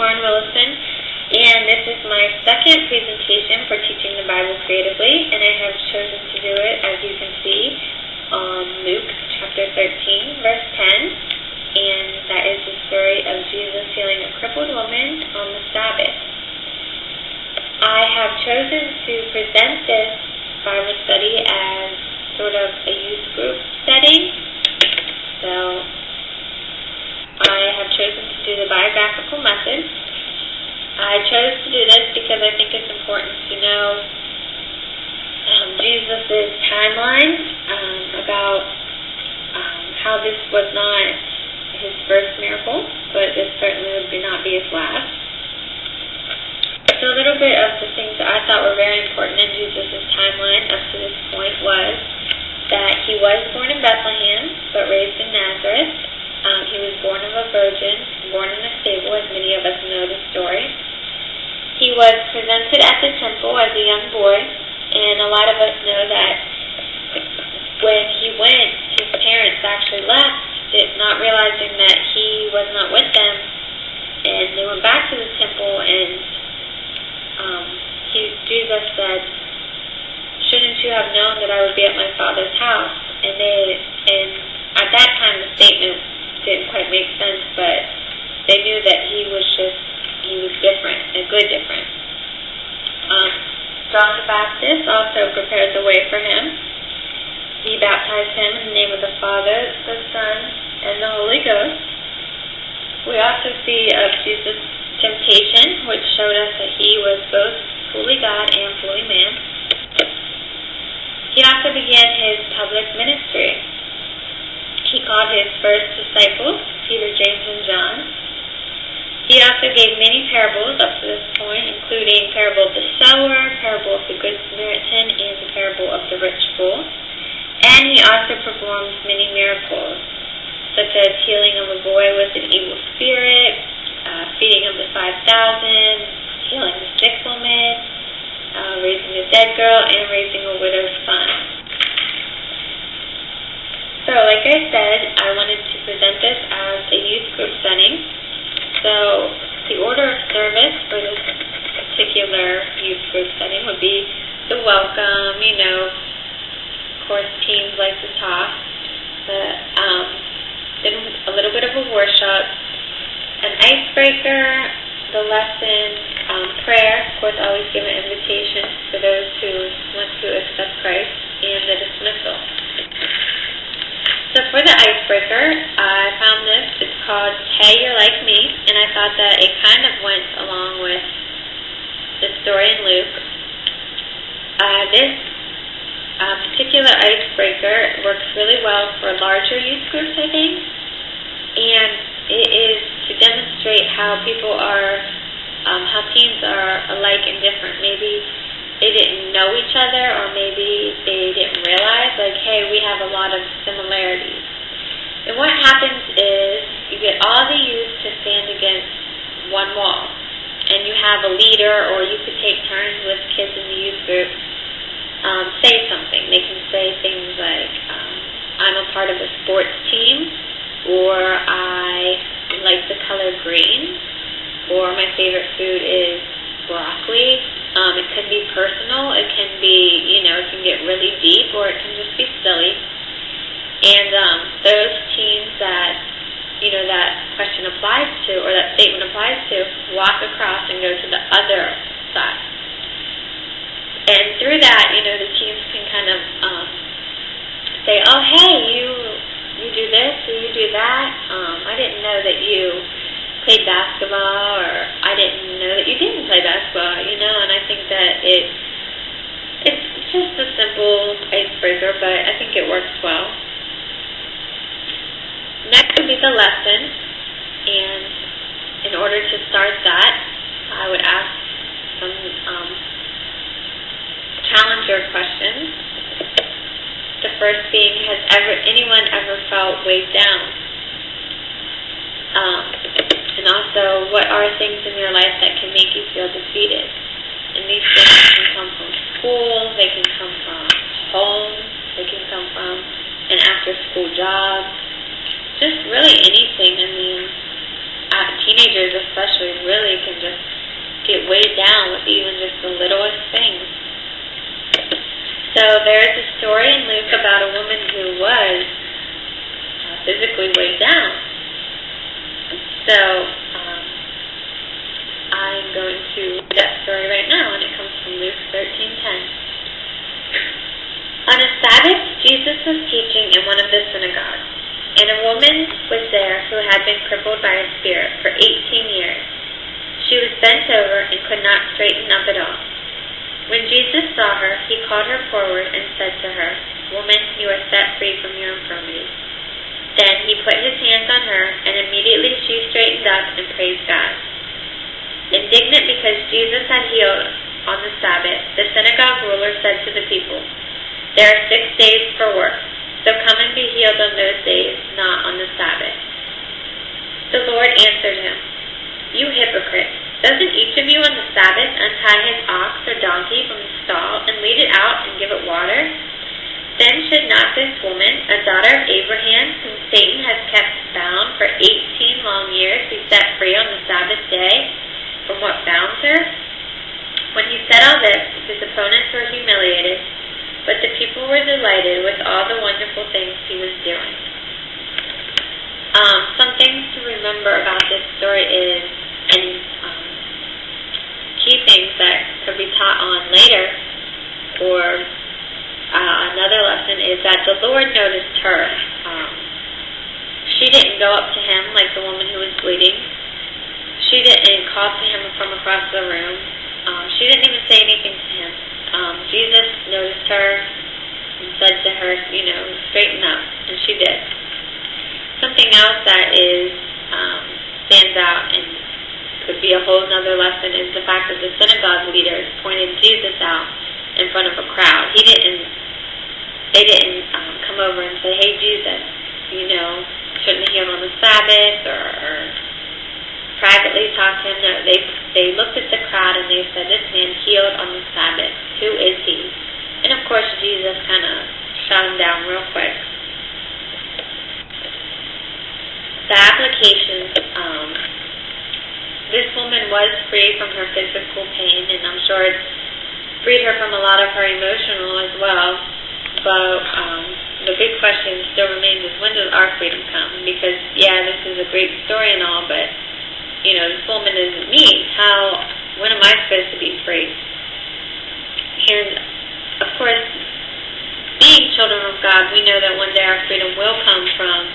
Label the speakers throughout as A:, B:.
A: Corren Willison, and this is my second presentation for teaching the Bible creatively, and I have chosen to do it, as you can see, on Luke chapter 13, verse 10, and that is the story of Jesus healing a crippled woman on the Sabbath. I have chosen to present this Bible study as sort of a youth group setting, so I have chosen to do the biographical method. I chose to do this because I think it's important to know Jesus' timeline about how this was not his first miracle, but this certainly would not be his last. So a little bit of the things that I thought were very important in Jesus' timeline up to this point was that he was born in Bethlehem, but raised in Nazareth. He was born of a virgin, born in a stable, as many of us know the story. He was presented at the temple as a young boy, and a lot of us know that when he went, his parents actually left, not realizing that he was not with them, and they went back to the temple, and Jesus said, "Shouldn't you have known that I would be at my Father's house?" And at that time the statement didn't quite make sense, but they knew that he was different, a good different. John the Baptist also prepared the way for him. He baptized him in the name of the Father, the Son, and the Holy Ghost. We also see of Jesus' temptation, which showed us that he was both fully God and fully man. He also began his public ministry. He called his first disciples, Peter, James, and John. He also gave many parables up to this point, including parable of the sower, parable of the Good Samaritan, and the parable of the rich fool. And he also performed many miracles, such as healing of a boy with an evil spirit, feeding of the 5,000, healing the sick woman, raising a dead girl, and raising a widow's son. So, like I said, I wanted to present this as a youth group setting. So, the order of service for this particular youth group setting would be the welcome, of course, teens like to talk, then a little bit of a worship, an icebreaker, the lesson, prayer, of course, I always give an invitation for those who want to accept Christ, and the dismissal. So for the icebreaker, I found this. It's called Hey, You're Like Me, and I thought that it kind of went along with the story in Luke. This particular icebreaker works really well for larger youth groups, I think, and it is to demonstrate how people are, how teens are alike and different. Maybe they didn't know each other, or maybe they didn't realize, like, hey, we have a lot of similarities. And what happens is you get all the youth to stand against one wall, and you have a leader, or you could take turns with kids in the youth group, say something. They can say things like, I'm a part of a sports team, or I like the color green, or my favorite food is broccoli. It can be personal, it can be, it can get really deep, or it can just be silly. And those teens that, that question applies to, or that statement applies to, walk across and go to the other side. And through that, the teens can kind of say, oh, hey, you do this, or you do that. I didn't know that you played basketball, or I didn't know that you didn't play basketball, and I think that it's just a simple icebreaker, but I think it works well. Next would be the lesson, and in order to start that, I would ask some challenger questions. The first being, has anyone ever felt weighed down? And also, what are things in your life that can make you feel defeated? And these things can come from school, they can come from home, they can come from an after-school job, just really anything. I mean, I teenagers especially really can just get weighed down with even just the littlest things. So there's a story in Luke about a woman who was physically weighed down. So I'm going to read that story right now, and it comes from Luke 13:10. On a Sabbath, Jesus was teaching in one of the synagogues, and a woman was there who had been crippled by a spirit for 18 years. She was bent over and could not straighten up at all. When Jesus saw her, he called her forward and said to her, "Woman, you are set free from your infirmity." Then he put his hands on her, and immediately she straightened up and praised God. Indignant because Jesus had healed on the Sabbath, the synagogue ruler said to the people, "There are 6 days for work, so come and be healed on those days, not on the Sabbath." The Lord answered him, "You hypocrite, doesn't each of you on the Sabbath untie his ox or donkey from the stall and lead it out and give it water? Then should not this woman, a daughter of Abraham, whom Satan has kept bound for 18 long years, be set free on the Sabbath day from what bounds her?" When he said all this, his opponents were humiliated, but the people were delighted with all the wonderful things he was doing. Some things to remember about this story is, and key things that could be taught on later, or another lesson is that the Lord noticed her. She didn't go up to him like the woman who was bleeding. She didn't call to him from across the room. She didn't even say anything to him. Jesus noticed her and said to her, straighten up, and she did. Something else that stands out and could be a whole other lesson is the fact that the synagogue leaders pointed Jesus out in front of a crowd. They didn't come over and say, "Hey, Jesus, shouldn't have healed on the Sabbath," or privately talk to him. No, they looked at the crowd and they said, "This man healed on the Sabbath. Who is he?" And of course, Jesus kind of shut him down real quick. The applications. This woman was free from her physical pain, and I'm sure it freed her from a lot of her emotional as well. But the big question still remains is, when does our freedom come? Because, this is a great story and all, but, this woman isn't me. When am I supposed to be free? And, of course, being children of God, we know that one day our freedom will come from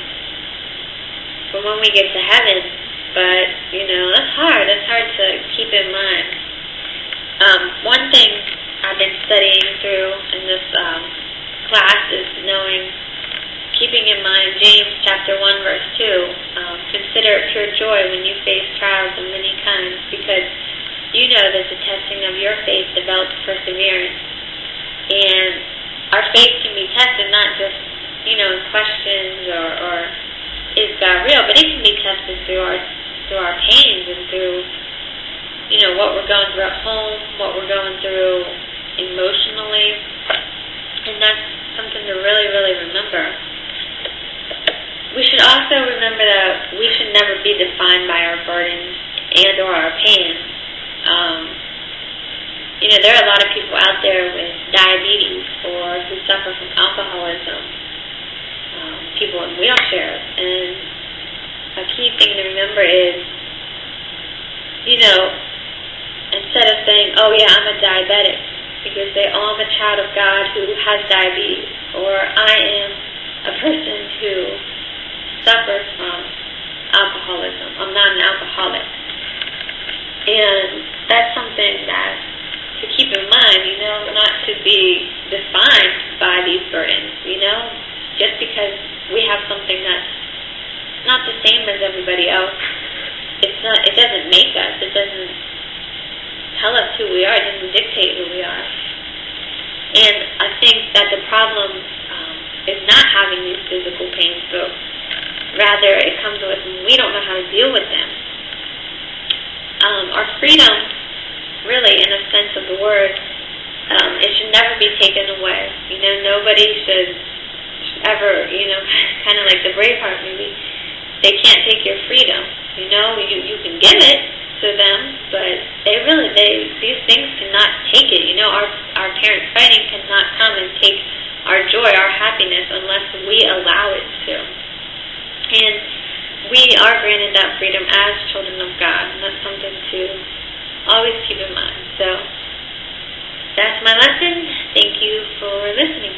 A: when we get to heaven. But, that's hard. That's hard to keep in mind. One thing I've been studying through in this class is keeping in mind James chapter 1 verse 2. Consider it pure joy when you face trials of many kinds, because you know that the testing of your faith develops perseverance. And our faith can be tested not just, in questions or is God real, but it can be tested through our pains and through, what we're going through at home, what we're going through emotionally. And that's something to really, really remember. We should also remember that we should never be defined by our burdens and or our pain. There are a lot of people out there with diabetes or who suffer from alcoholism, people in wheelchairs. And a key thing to remember is, instead of saying, "Oh yeah, I'm a diabetic," you could say, "Oh, I'm a child of God who has diabetes," or "I am a person who suffers from alcoholism. I'm not an alcoholic." And that's something that to keep in mind, not to be defined by these burdens, just because we have something that's not the same as everybody else. It doesn't make us. It doesn't tell us who we are. It doesn't dictate who we are. And I think that the problem is not having these physical pains, but rather it comes with when we don't know how to deal with them. Our freedom, really, in a sense of the word, it should never be taken away. Nobody should ever, kind of like the Braveheart movie, they can't take your freedom. You know, you can give it to them, but these things cannot take it. You know, our parents fighting cannot come and take our joy, our happiness, unless we allow it to. And we are granted that freedom as children of God, and that's something to always keep in mind. So that's my lesson. Thank you for listening.